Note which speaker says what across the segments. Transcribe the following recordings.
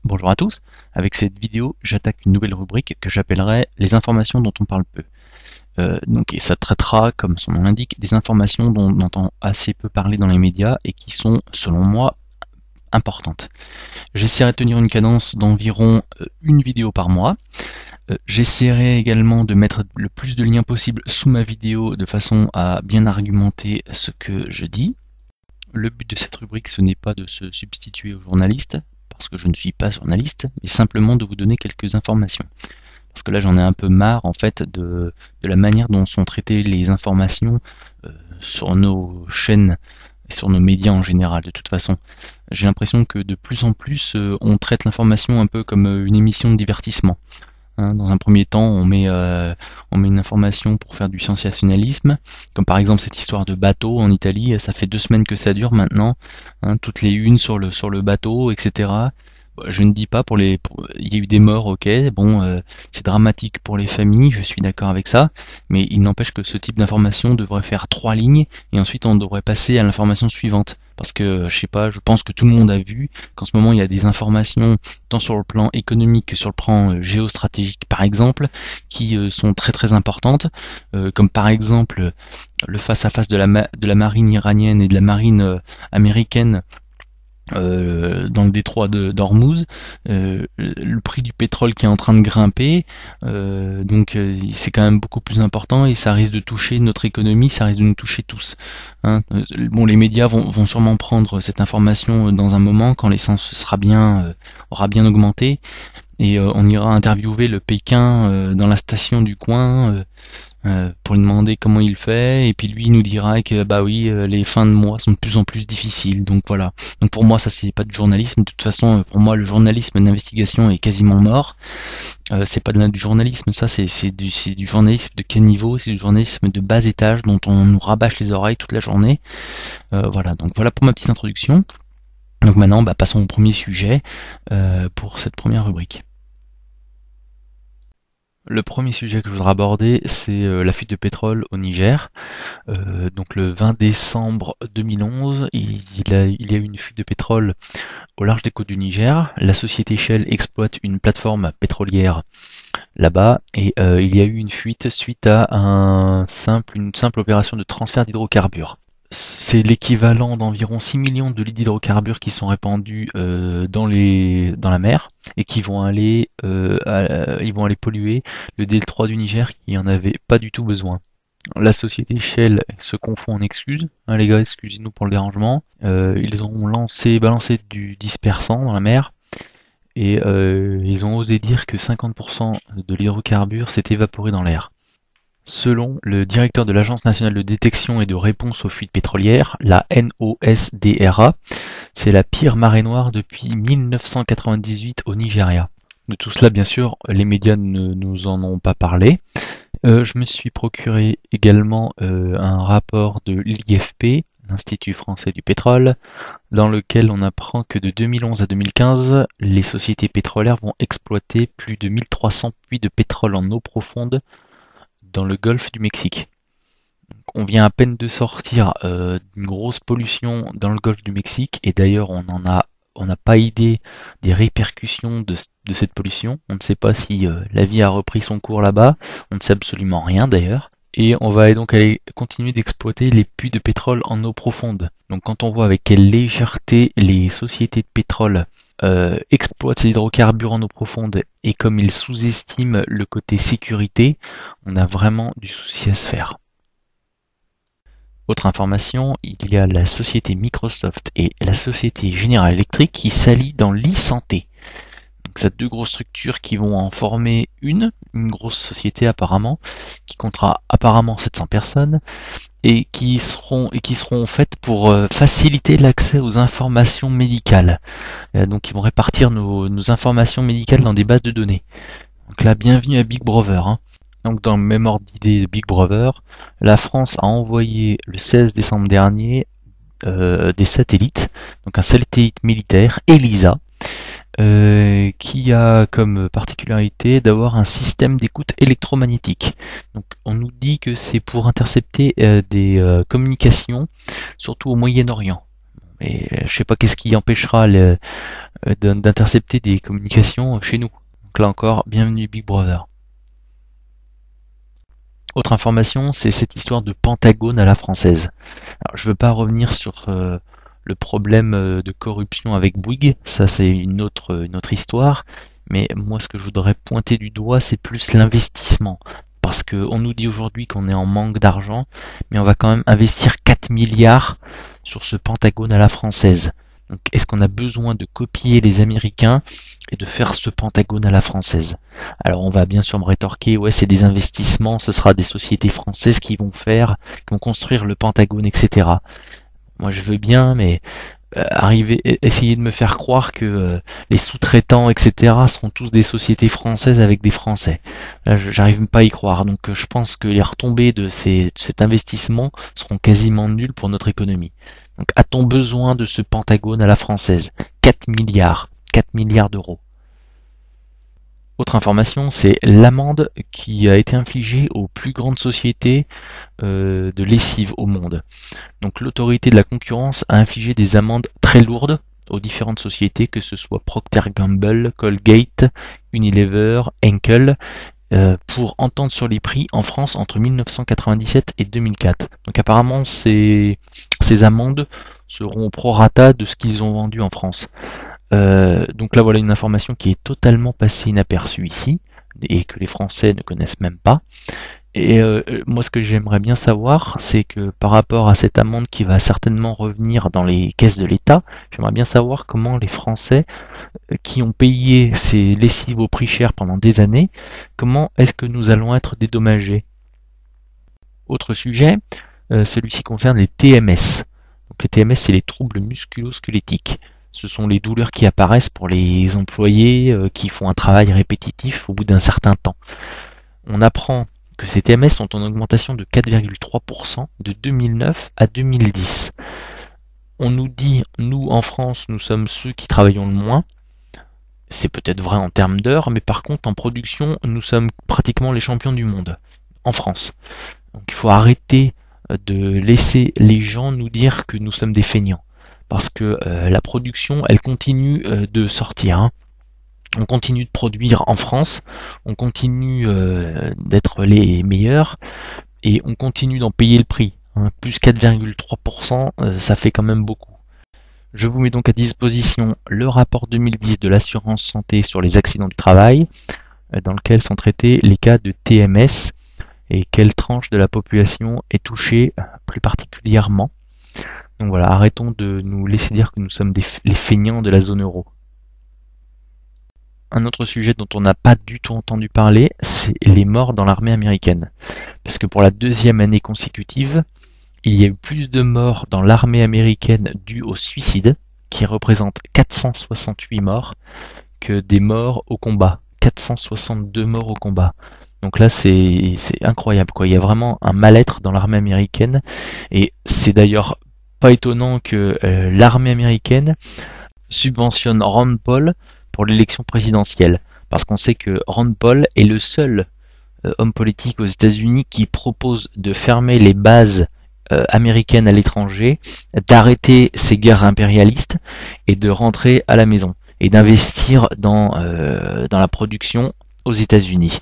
Speaker 1: Bonjour à tous, avec cette vidéo j'attaque une nouvelle rubrique que j'appellerai les informations dont on parle peu. Et ça traitera, comme son nom l'indique, des informations dont on entend assez peu parler dans les médias et qui sont, selon moi, importantes. J'essaierai de tenir une cadence d'environ une vidéo par mois. J'essaierai également de mettre le plus de liens possible sous ma vidéo de façon à bien argumenter ce que je dis. Le but de cette rubrique, ce n'est pas de se substituer aux journalistes, parce que je ne suis pas journaliste, mais simplement de vous donner quelques informations. Parce que là j'en ai un peu marre en fait de la manière dont sont traitées les informations sur nos chaînes et sur nos médias en général. De toute façon, j'ai l'impression que de plus en plus on traite l'information un peu comme une émission de divertissement. Dans un premier temps, on met une information pour faire du sensationnalisme, comme par exemple cette histoire de bateau en Italie. Ça fait 2 semaines que ça dure maintenant, toutes les unes sur le bateau, etc. Je ne dis pas il y a eu des morts, ok, bon, c'est dramatique pour les familles, je suis d'accord avec ça, mais il n'empêche que ce type d'information devrait faire 3 lignes et ensuite on devrait passer à l'information suivante. Parce que, je sais pas, je pense que tout le monde a vu qu'en ce moment il y a des informations, tant sur le plan économique que sur le plan géostratégique par exemple, qui sont très très importantes, comme par exemple le face-à-face de la marine iranienne et de la marine américaine dans le détroit d'Ormuz, le prix du pétrole qui est en train de grimper, c'est quand même beaucoup plus important et ça risque de toucher notre économie, ça risque de nous toucher tous. Bon, les médias vont sûrement prendre cette information dans un moment quand l'essence aura bien augmenté et on ira interviewer le Pékin dans la station du coin. Pour lui demander comment il fait, et puis lui il nous dira que bah oui, les fins de mois sont de plus en plus difficiles, donc voilà. Donc pour moi ça c'est pas du journalisme, de toute façon pour moi le journalisme d'investigation est quasiment mort. C'est pas du journalisme, ça c'est du journalisme de quel niveau? C'est du journalisme de bas étage dont on nous rabâche les oreilles toute la journée. Voilà, donc voilà pour ma petite introduction. Donc maintenant passons au premier sujet pour cette première rubrique. Le premier sujet que je voudrais aborder, c'est la fuite de pétrole au Niger. Donc le 20 décembre 2011, il y a eu une fuite de pétrole au large des côtes du Niger. La société Shell exploite une plateforme pétrolière là-bas et il y a eu une fuite suite à une simple opération de transfert d'hydrocarbures. C'est l'équivalent d'environ 6 millions de litres d'hydrocarbures qui sont répandus dans la mer et qui vont aller polluer le détroit du Niger qui en avait pas du tout besoin. La société Shell se confond en excuses. Les gars, excusez-nous pour le dérangement. Ils ont balancé du dispersant dans la mer et ils ont osé dire que 50% de l'hydrocarbure s'est évaporé dans l'air. Selon le directeur de l'Agence nationale de détection et de réponse aux fuites pétrolières, la NOSDRA, c'est la pire marée noire depuis 1998 au Nigeria. De tout cela, bien sûr, les médias ne nous en ont pas parlé. Je me suis procuré également un rapport de l'IFP, l'Institut français du pétrole, dans lequel on apprend que de 2011 à 2015, les sociétés pétrolières vont exploiter plus de 1300 puits de pétrole en eau profonde dans le golfe du Mexique. On vient à peine de sortir d'une grosse pollution dans le golfe du Mexique, et d'ailleurs on n'a pas idée des répercussions de cette pollution. On ne sait pas si la vie a repris son cours là-bas, on ne sait absolument rien d'ailleurs. Et on va donc aller continuer d'exploiter les puits de pétrole en eau profonde. Donc quand on voit avec quelle légèreté les sociétés de pétrole exploitent ces hydrocarbures en eau profonde et comme ils sous-estiment le côté sécurité, on a vraiment du souci à se faire. Autre information, il y a la société Microsoft et la société General Electric qui s'allient dans l'e-santé. Donc c'est 2 grosses structures qui vont en former une grosse société apparemment, qui comptera apparemment 700 personnes et qui seront faites pour faciliter l'accès aux informations médicales. Donc ils vont répartir nos informations médicales dans des bases de données. Donc là, bienvenue à Big Brother. Donc dans le même ordre d'idée de Big Brother, la France a envoyé le 16 décembre dernier des satellites, donc un satellite militaire, ELISA, qui a comme particularité d'avoir un système d'écoute électromagnétique. Donc on nous dit que c'est pour intercepter des communications, surtout au Moyen-Orient. Mais je sais pas qu'est-ce qui empêchera d'intercepter des communications chez nous. Donc là encore, bienvenue Big Brother. Autre information, c'est cette histoire de Pentagone à la française. Alors, je veux pas revenir sur le problème de corruption avec Bouygues, ça c'est une autre histoire, mais moi ce que je voudrais pointer du doigt, c'est plus l'investissement. Parce qu'on nous dit aujourd'hui qu'on est en manque d'argent, mais on va quand même investir 4 milliards sur ce Pentagone à la française. Donc est-ce qu'on a besoin de copier les Américains et de faire ce Pentagone à la française? Alors on va bien sûr me rétorquer, ouais c'est des investissements, ce sera des sociétés françaises qui vont construire le Pentagone, etc. Moi je veux bien, mais essayer de me faire croire que les sous-traitants, etc., seront tous des sociétés françaises avec des Français. Là, j'arrive pas à y croire. Donc je pense que les retombées de cet investissement seront quasiment nulles pour notre économie. Donc a-t-on besoin de ce Pentagone à la française? 4 milliards. 4 milliards d'euros. Autre information, c'est l'amende qui a été infligée aux plus grandes sociétés de lessive au monde. Donc l'autorité de la concurrence a infligé des amendes très lourdes aux différentes sociétés, que ce soit Procter Gamble, Colgate, Unilever, Henkel, pour entente sur les prix en France entre 1997 et 2004. Donc apparemment ces amendes seront au prorata de ce qu'ils ont vendu en France. Donc là voilà une information qui est totalement passée inaperçue ici et que les Français ne connaissent même pas. Et moi ce que j'aimerais bien savoir, c'est que par rapport à cette amende qui va certainement revenir dans les caisses de l'État, j'aimerais bien savoir comment les Français qui ont payé ces lessives au prix cher pendant des années, comment est-ce que nous allons être dédommagés? Autre sujet, celui-ci concerne les TMS. Donc les TMS, c'est les troubles musculo-squelettiques. Ce sont les douleurs qui apparaissent pour les employés qui font un travail répétitif au bout d'un certain temps. On apprend que ces TMS sont en augmentation de 4,3% de 2009 à 2010. On nous dit, nous en France, nous sommes ceux qui travaillons le moins. C'est peut-être vrai en termes d'heures, mais par contre en production, nous sommes pratiquement les champions du monde, en France. Donc il faut arrêter de laisser les gens nous dire que nous sommes des feignants. Parce que la production, elle continue de sortir. Hein. On continue de produire en France, on continue d'être les meilleurs, et on continue d'en payer le prix. Hein. Plus 4,3%, ça fait quand même beaucoup. Je vous mets donc à disposition le rapport 2010 de l'assurance santé sur les accidents du travail, dans lequel sont traités les cas de TMS et quelle tranche de la population est touchée plus particulièrement. Donc voilà, arrêtons de nous laisser dire que nous sommes les feignants de la zone euro. Un autre sujet dont on n'a pas du tout entendu parler, c'est les morts dans l'armée américaine. Parce que pour la deuxième année consécutive, il y a eu plus de morts dans l'armée américaine dues au suicide, qui représente 468 morts, que des morts au combat. 462 morts au combat. Donc là, c'est incroyable, quoi. Il y a vraiment un mal-être dans l'armée américaine, et c'est d'ailleurs pas étonnant que l'armée américaine subventionne Ron Paul pour l'élection présidentielle, parce qu'on sait que Ron Paul est le seul homme politique aux États-Unis qui propose de fermer les bases américaines à l'étranger, d'arrêter ces guerres impérialistes et de rentrer à la maison et d'investir dans la production aux États-Unis.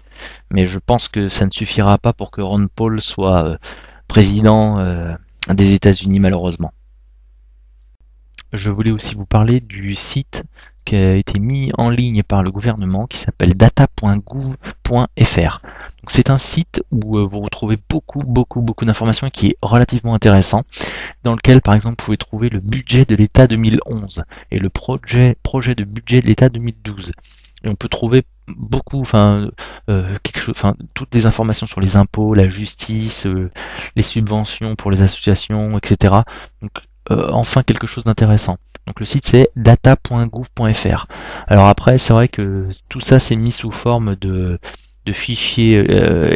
Speaker 1: Mais je pense que ça ne suffira pas pour que Ron Paul soit président des États-Unis, malheureusement. Je voulais aussi vous parler du site qui a été mis en ligne par le gouvernement qui s'appelle data.gouv.fr. Donc c'est un site où vous retrouvez beaucoup d'informations et qui est relativement intéressant, dans lequel par exemple vous pouvez trouver le budget de l'État 2011 et le projet de budget de l'État 2012. Et on peut trouver toutes les informations sur les impôts, la justice, les subventions pour les associations, etc. Donc enfin quelque chose d'intéressant. Donc le site c'est data.gouv.fr. Alors après c'est vrai que tout ça c'est mis sous forme de fichiers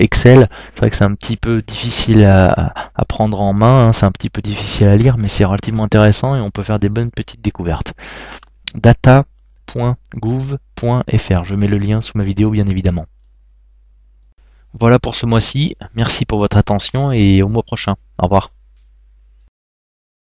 Speaker 1: Excel. C'est vrai que c'est un petit peu difficile à prendre en main, hein. C'est un petit peu difficile à lire, mais c'est relativement intéressant et on peut faire des bonnes petites découvertes. Data.gouv.fr. Je mets le lien sous ma vidéo bien évidemment. Voilà pour ce mois-ci. Merci pour votre attention et au mois prochain. Au revoir.